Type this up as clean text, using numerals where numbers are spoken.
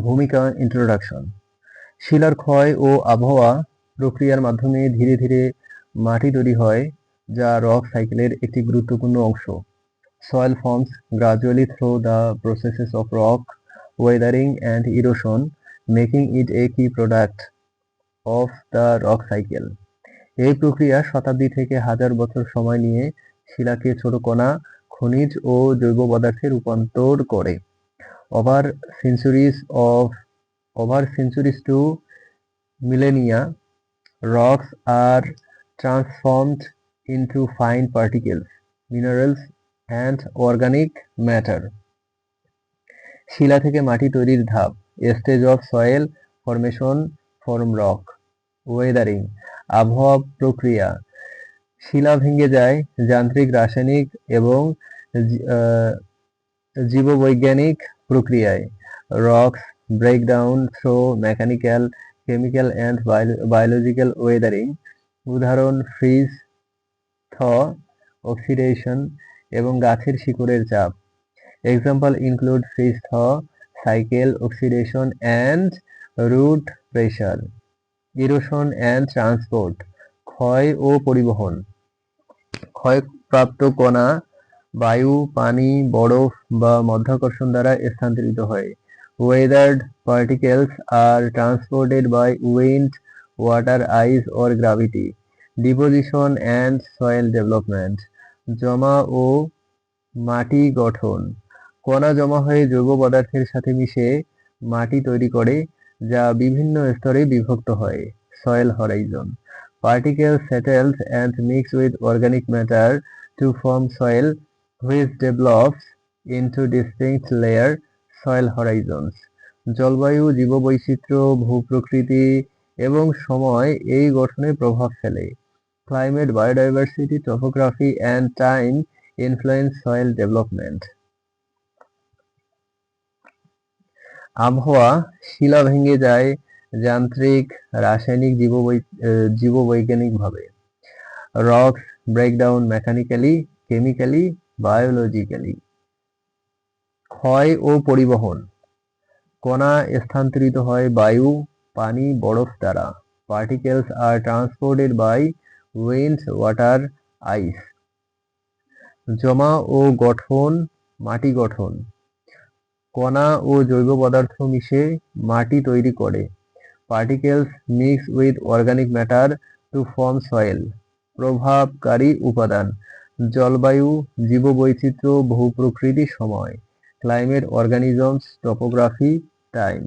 ভূমিকা ইন্ট্রোডাকশন। শিলার ক্ষয় ও আবহাওয়া প্রক্রিয়ার মাধ্যমে ধীরে ধীরে মাটি তৈরি হয়, যা রক সাইকেলের একটি গুরুত্বপূর্ণ অংশ। Soil forms gradually through the processes of rock weathering and erosion, making it a key product of the rock cycle. এই প্রক্রিয়া শতাব্দী থেকে হাজার বছর সময় নিয়ে শিলাকে ছোট কণা, খনিজ ও জৈব পদার্থে রূপান্তর করে। Over centuries to millennia, rocks are transformed into fine particles, minerals, and organic matter. শিলা থেকে মাটি তৈরির ধাপ, stage of soil formation form rock. Wuthering, আবহাওয়া প্রক্রিয়া, শিলা ভেঙে যায় যান্ত্রিক, রাসায়নিক এবং জীববৈজ্ঞানিক প্রক্রিয়ায়। Rocks break down through mechanical, chemical and biological weathering. উদাহরণ ফ্রিজ, থ, অক্সিডেশন এবং গাছের শিকড়ের চাপ। Example include freeze thaw cycle, oxidation and root pressure. Erosion and transport, ক্ষয় ও পরিবহন। ক্ষয়প্রাপ্ত কণা বায়ু, পানি, বরফ বা মাধ্যাকর্ষণ দ্বারা স্থানান্তরিত হয়। Weathered particles are transported by wind, water, ice or gravity. Deposition and soil development, জমা ও মাটি গঠন। কণা জমা হয়ে জৈব পদার্থের সাথে মিশে মাটি তৈরি করে, যা বিভিন্ন স্তরে বিভক্ত হয়। Soil Horizon, particles settles and mix with organic matter to form soil, which develops into distinct layer, soil horizons. জলবায়ু, জীববৈচিত্র্য, ভূপ্রকৃতি এবং সময় এই গঠনে প্রভাব ফেলে। Climate, biodiversity, topography and time influence soil development. আবহাওয়া, শিলা ভেঙে যায় যান্ত্রিক, রাসায়নিক, জীববৈজ্ঞানিকভাবে। Rocks break down mechanically, chemically, biologically. ক্ষয় ও পরিবহন, কণা স্থানান্তরিত হয় বায়ু, পানি, বরফ দ্বারা। Particles are transported by wind, water, ice. জমা ও গঠন, মাটি গঠন। কণা ও জৈব পদার্থ মিশে মাটি তৈরি করে। Particles mix with organic matter to form soil. প্রভাবকারী উপাদান, জলবায়ু, জীববৈচিত্র্য, ভূপ্রকৃতি, সময়। Climate, organisms, topography, time.